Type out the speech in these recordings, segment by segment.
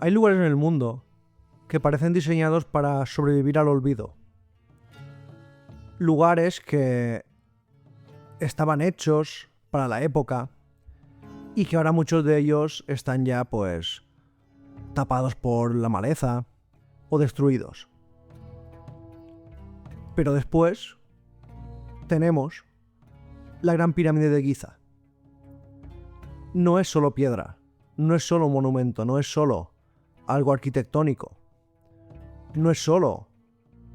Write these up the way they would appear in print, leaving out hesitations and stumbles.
Hay lugares en el mundo que parecen diseñados para sobrevivir al olvido. Lugares que estaban hechos para la época y que ahora muchos de ellos están ya pues tapados por la maleza o destruidos. Pero después tenemos la Gran Pirámide de Giza. No es solo piedra, no es solo un monumento, no es solo algo arquitectónico, no es solo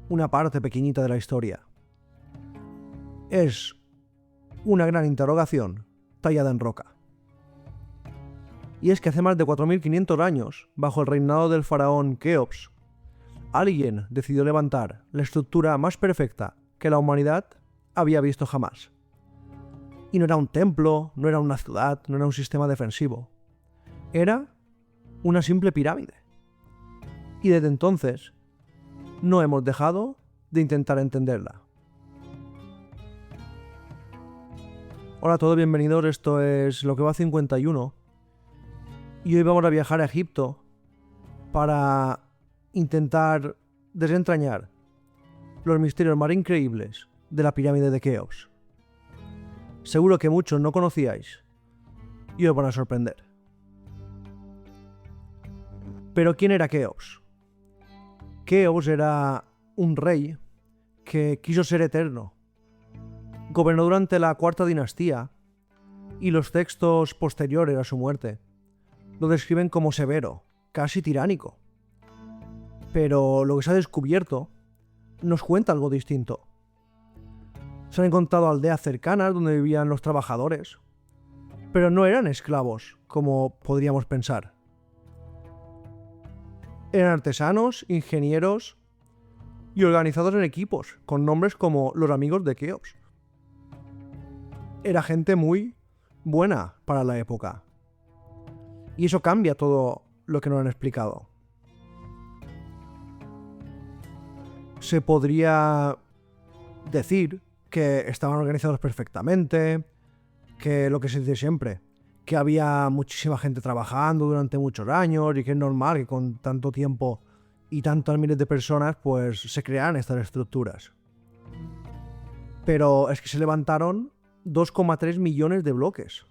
una parte pequeñita de la historia. Es una gran interrogación tallada en roca. Y es que hace más de 4.500 años, bajo el reinado del faraón Keops, alguien decidió levantar la estructura más perfecta que la humanidad había visto jamás. Y no era un templo, no era una ciudad, no era un sistema defensivo. Era una simple pirámide. Y desde entonces no hemos dejado de intentar entenderla. Hola a todos, bienvenidos, esto es Lo que va 51 y hoy vamos a viajar a Egipto para intentar desentrañar los misterios más increíbles de la pirámide de Keops. Seguro que muchos no conocíais y os van a sorprender. Pero ¿quién era Keops? Keops era un rey que quiso ser eterno. Gobernó durante la cuarta dinastía y los textos posteriores a su muerte lo describen como severo, casi tiránico. Pero lo que se ha descubierto nos cuenta algo distinto. Se han encontrado aldeas cercanas donde vivían los trabajadores, pero no eran esclavos, como podríamos pensar. Eran artesanos, ingenieros y organizados en equipos, con nombres como los amigos de Keops. Era gente muy buena para la época. Y eso cambia todo lo que nos han explicado. Se podría decir que estaban organizados perfectamente, que lo que se dice siempre, que había muchísima gente trabajando durante muchos años y que es normal que con tanto tiempo y tantas miles de personas pues se crean estas estructuras. Pero es que se levantaron 2,3 millones de bloques.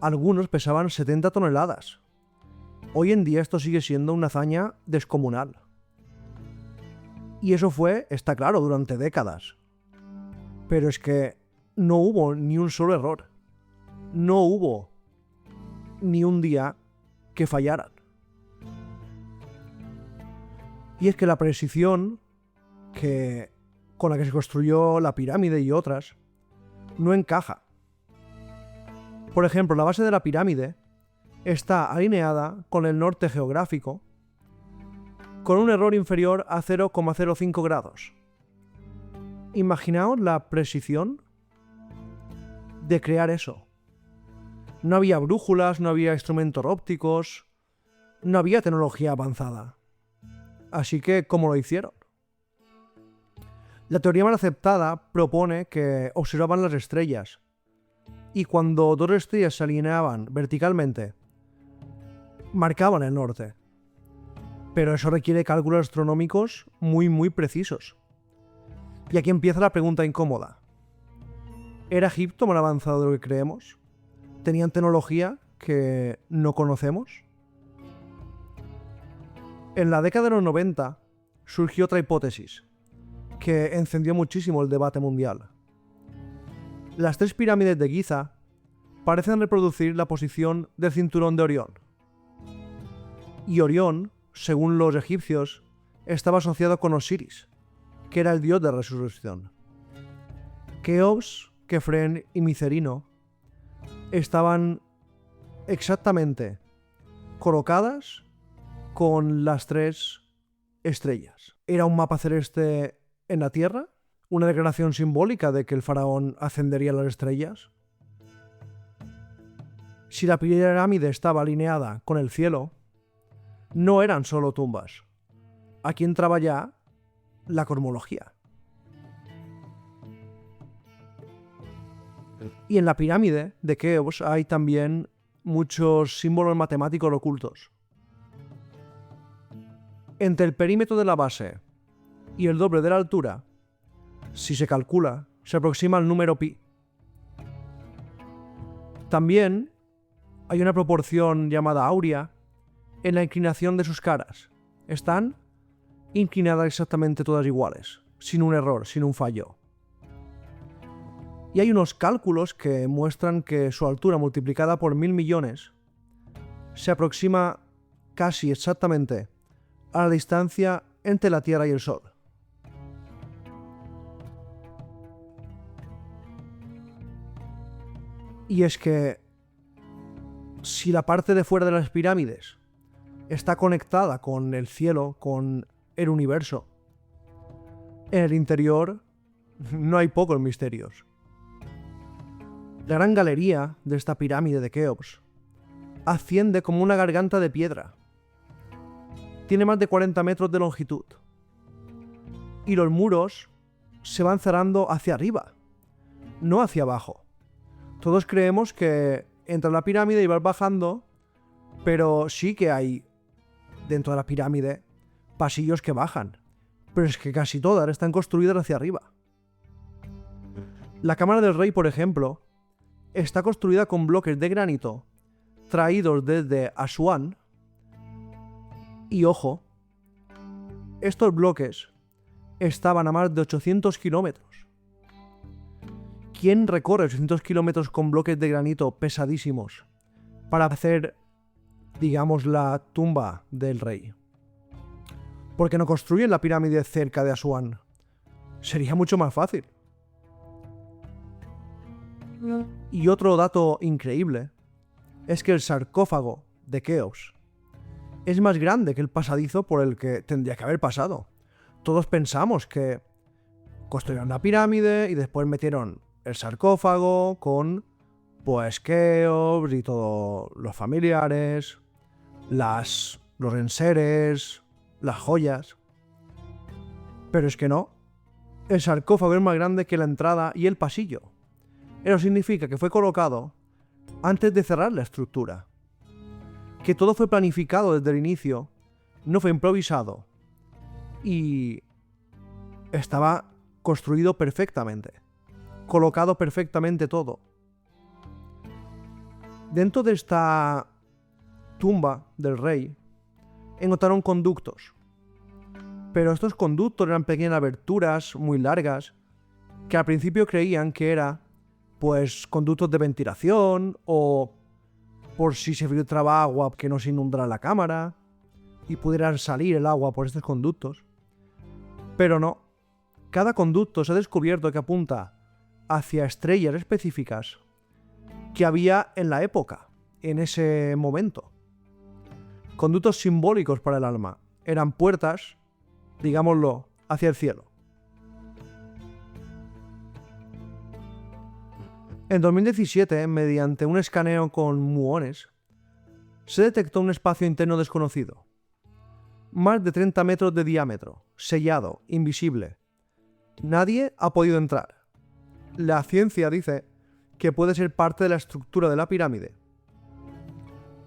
Algunos pesaban 70 toneladas. Hoy en día esto sigue siendo una hazaña descomunal. Y eso fue, está claro, durante décadas. Pero es que no hubo ni un solo error. No hubo ni un día que fallaran. Y es que la precisión con la que se construyó la pirámide y otras no encaja. Por ejemplo, la base de la pirámide está alineada con el norte geográfico con un error inferior a 0,05 grados. Imaginaos la precisión de crear eso. No había brújulas, no había instrumentos ópticos, no había tecnología avanzada. Así que, ¿cómo lo hicieron? La teoría más aceptada propone que observaban las estrellas y cuando dos estrellas se alineaban verticalmente, marcaban el norte. Pero eso requiere cálculos astronómicos muy precisos. Y aquí empieza la pregunta incómoda. ¿Era Egipto más avanzado de lo que creemos? ¿Tenían tecnología que no conocemos? En la década de los 90 surgió otra hipótesis que encendió muchísimo el debate mundial. Las tres pirámides de Giza parecen reproducir la posición del cinturón de Orión. Y Orión, según los egipcios, estaba asociado con Osiris, que era el dios de la resurrección. Keops, Kefren y Micerino estaban exactamente colocadas con las tres estrellas. Era un mapa celeste en la Tierra, una declaración simbólica de que el faraón ascendería a las estrellas. Si la pirámide estaba alineada con el cielo, no eran solo tumbas. Aquí entraba ya la cosmología. Y en la pirámide de Keops hay también muchos símbolos matemáticos ocultos. Entre el perímetro de la base y el doble de la altura, si se calcula, se aproxima al número pi. También hay una proporción llamada áurea en la inclinación de sus caras. Están inclinadas exactamente todas iguales, sin un error, sin un fallo. Y hay unos cálculos que muestran que su altura multiplicada por 1000 millones se aproxima casi exactamente a la distancia entre la Tierra y el Sol. Y es que si la parte de fuera de las pirámides está conectada con el cielo, con el universo, en el interior no hay pocos misterios. La gran galería de esta pirámide de Keops asciende como una garganta de piedra. Tiene más de 40 metros de longitud. Y los muros se van cerrando hacia arriba, no hacia abajo. Todos creemos que entra en la pirámide y vas bajando, pero sí que hay dentro de la pirámide pasillos que bajan. Pero es que casi todas están construidas hacia arriba. La cámara del rey, por ejemplo, está construida con bloques de granito traídos desde Asuán. Y ojo, estos bloques estaban a más de 800 kilómetros. ¿Quién recorre 800 kilómetros con bloques de granito pesadísimos para hacer, digamos, la tumba del rey? ¿Por qué no construyen la pirámide cerca de Asuán? Sería mucho más fácil. Y otro dato increíble es que el sarcófago de Keops es más grande que el pasadizo por el que tendría que haber pasado. Todos pensamos que construyeron la pirámide y después metieron el sarcófago con, pues, Keops y todos los familiares, los enseres, las joyas. Pero es que no. El sarcófago es más grande que la entrada y el pasillo. Eso significa que fue colocado antes de cerrar la estructura. Que todo fue planificado desde el inicio, no fue improvisado y estaba construido perfectamente, colocado perfectamente todo. Dentro de esta tumba del rey encontraron conductos, pero estos conductos eran pequeñas aberturas muy largas que al principio creían que eran, pues, conductos de ventilación o por si se filtraba agua que no se inundara la cámara y pudiera salir el agua por estos conductos. Pero no, cada conducto se ha descubierto que apunta hacia estrellas específicas que había en la época, en ese momento. Conductos simbólicos para el alma, eran puertas, digámoslo, hacia el cielo. En 2017, mediante un escaneo con muones, se detectó un espacio interno desconocido. Más de 30 metros de diámetro, sellado, invisible. Nadie ha podido entrar. La ciencia dice que puede ser parte de la estructura de la pirámide.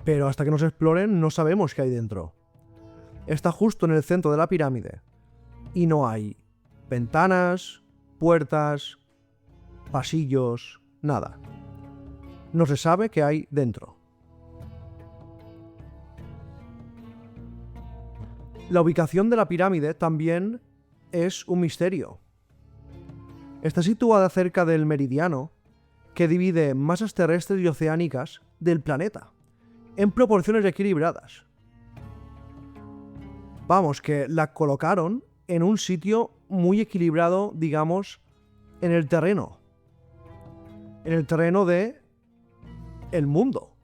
Pero hasta que nos exploren no sabemos qué hay dentro. Está justo en el centro de la pirámide. Y no hay ventanas, puertas, pasillos, nada. No se sabe qué hay dentro. La ubicación de la pirámide también es un misterio. Está situada cerca del meridiano que divide masas terrestres y oceánicas del planeta, en proporciones equilibradas. Vamos, que la colocaron en un sitio muy equilibrado, digamos, en el terreno. En el terreno de el mundo,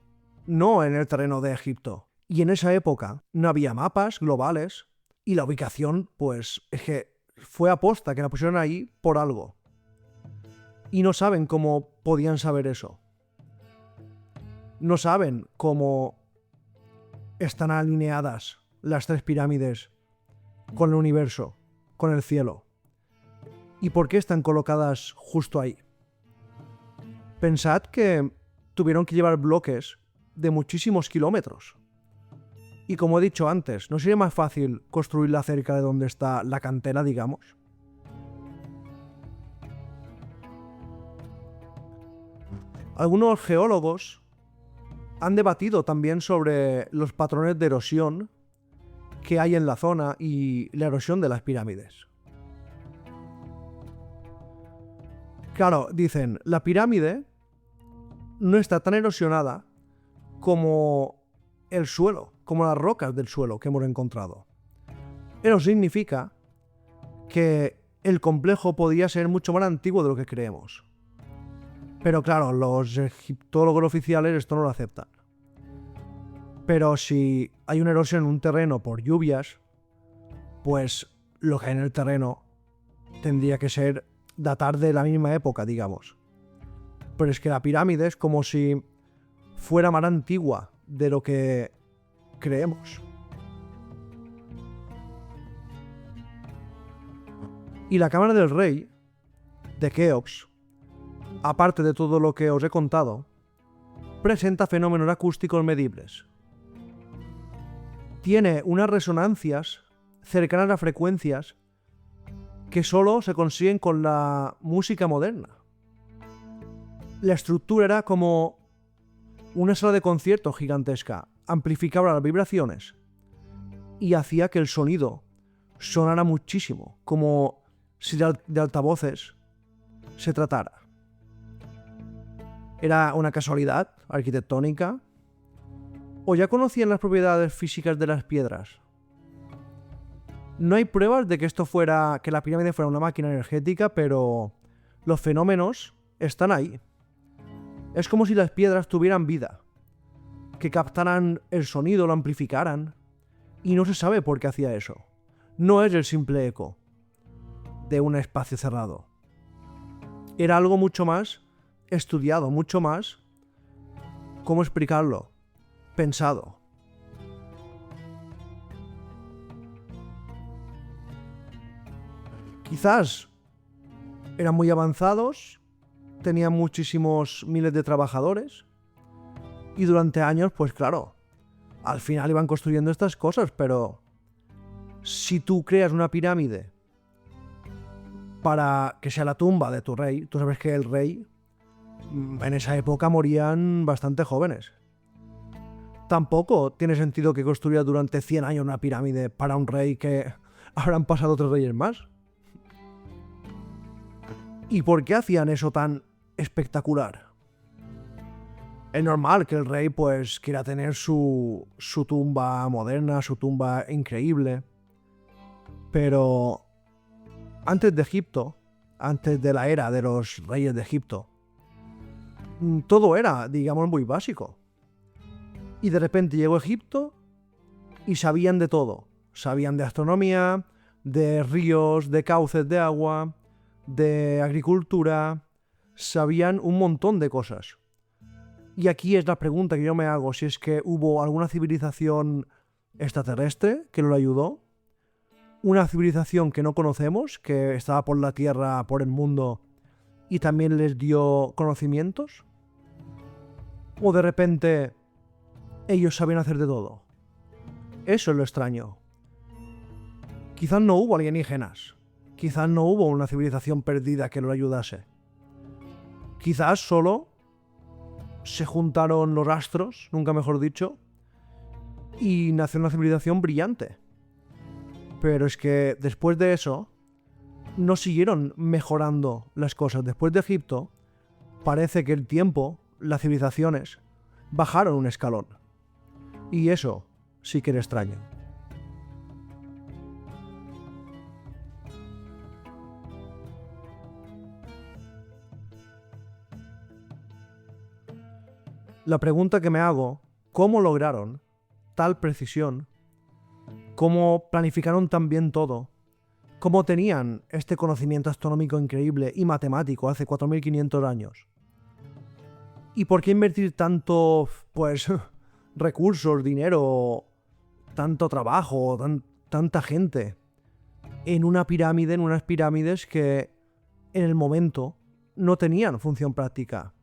no en el terreno de Egipto. Y en esa época no había mapas globales y la ubicación, pues, es que fue aposta que la pusieron ahí por algo. Y no saben cómo podían saber eso. No saben cómo están alineadas las tres pirámides con el universo, con el cielo. ¿Y por qué están colocadas justo ahí? Pensad que tuvieron que llevar bloques de muchísimos kilómetros. Y como he dicho antes, ¿no sería más fácil construirla cerca de donde está la cantera, digamos? Algunos geólogos han debatido también sobre los patrones de erosión que hay en la zona y la erosión de las pirámides. Claro, dicen, la pirámide no está tan erosionada como el suelo, como las rocas del suelo que hemos encontrado. Eso significa que el complejo podría ser mucho más antiguo de lo que creemos. Pero claro, los egiptólogos oficiales esto no lo aceptan. Pero si hay una erosión en un terreno por lluvias, pues lo que hay en el terreno tendría que ser datar de la misma época, digamos. Pero es que la pirámide es como si fuera más antigua de lo que creemos. Y la cámara del rey, de Keops, aparte de todo lo que os he contado, presenta fenómenos acústicos medibles. Tiene unas resonancias cercanas a frecuencias que solo se consiguen con la música moderna. La estructura era como una sala de concierto gigantesca, amplificaba las vibraciones y hacía que el sonido sonara muchísimo, como si de altavoces se tratara. ¿Era una casualidad arquitectónica? ¿O ya conocían las propiedades físicas de las piedras? No hay pruebas de que que la pirámide fuera una máquina energética, pero los fenómenos están ahí. Es como si las piedras tuvieran vida, que captaran el sonido, lo amplificaran, y no se sabe por qué hacía eso. No es el simple eco de un espacio cerrado. Era algo mucho más estudiado, mucho más, ¿cómo explicarlo?, pensado. Quizás eran muy avanzados, tenían muchísimos miles de trabajadores y durante años, pues claro, al final iban construyendo estas cosas, pero si tú creas una pirámide para que sea la tumba de tu rey, tú sabes que el rey en esa época morían bastante jóvenes. Tampoco tiene sentido que construya durante 100 años una pirámide para un rey que habrán pasado 3 reyes más. ¿Y por qué hacían eso tan espectacular? Es normal que el rey pues quiera tener su tumba moderna, su tumba increíble. Pero antes de Egipto, antes de la era de los reyes de Egipto, todo era, digamos, muy básico. Y de repente llegó Egipto y sabían de todo. Sabían de astronomía, de ríos, de cauces de agua, de agricultura, sabían un montón de cosas. Y aquí es la pregunta que yo me hago, si es que hubo alguna civilización extraterrestre que lo ayudó, una civilización que no conocemos, que estaba por la Tierra, por el mundo, y también les dio conocimientos, o de repente ellos sabían hacer de todo. Eso es lo extraño. Quizás no hubo alienígenas. Quizás no hubo una civilización perdida que lo ayudase. Quizás solo se juntaron los astros, nunca mejor dicho, y nació una civilización brillante. Pero es que después de eso no siguieron mejorando las cosas. Después de Egipto, parece que el tiempo, las civilizaciones, bajaron un escalón. Y eso sí que era extraño. La pregunta que me hago, ¿cómo lograron tal precisión? ¿Cómo planificaron tan bien todo? ¿Cómo tenían este conocimiento astronómico increíble y matemático hace 4500 años? ¿Y por qué invertir tanto, pues, recursos, dinero, tanto trabajo, tanta gente en una pirámide, en unas pirámides que en el momento no tenían función práctica?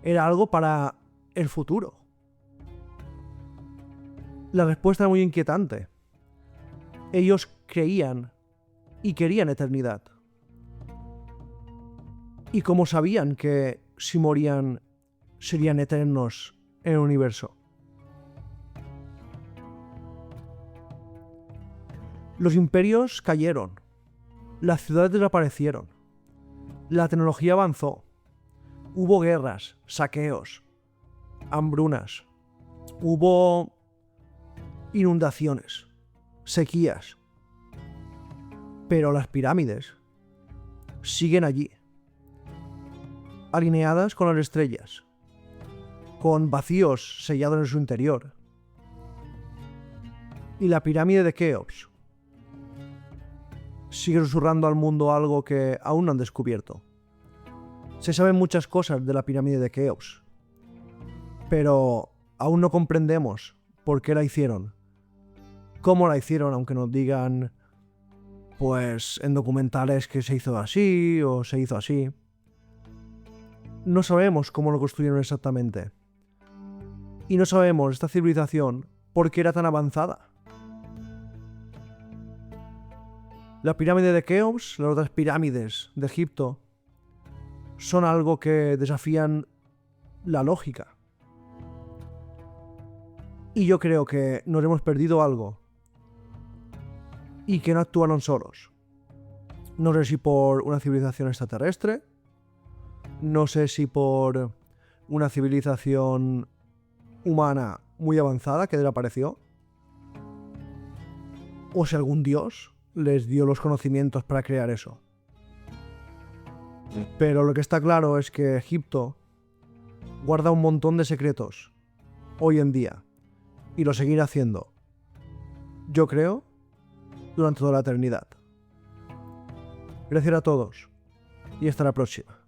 Era algo para el futuro. La respuesta era muy inquietante. Ellos creían y querían eternidad. Y como sabían que si morían serían eternos en el universo. Los imperios cayeron, las ciudades desaparecieron, la tecnología avanzó, hubo guerras, saqueos, hambrunas, hubo inundaciones, sequías, pero las pirámides siguen allí, alineadas con las estrellas, con vacíos sellados en su interior. Y la pirámide de Keops sigue susurrando al mundo algo que aún no han descubierto. Se saben muchas cosas de la pirámide de Keops, pero aún no comprendemos por qué la hicieron, cómo la hicieron, aunque nos digan, pues, en documentales que se hizo así o se hizo así. No sabemos cómo lo construyeron exactamente. Y no sabemos esta civilización por qué era tan avanzada. La pirámide de Keops, las otras pirámides de Egipto, son algo que desafían la lógica. Y yo creo que nos hemos perdido algo y que no actuaron solos. No sé si por una civilización extraterrestre, no sé si por una civilización humana muy avanzada que desapareció, o si algún dios les dio los conocimientos para crear eso. Pero lo que está claro es que Egipto guarda un montón de secretos hoy en día y lo seguirá haciendo, yo creo, durante toda la eternidad. Gracias a todos y hasta la próxima.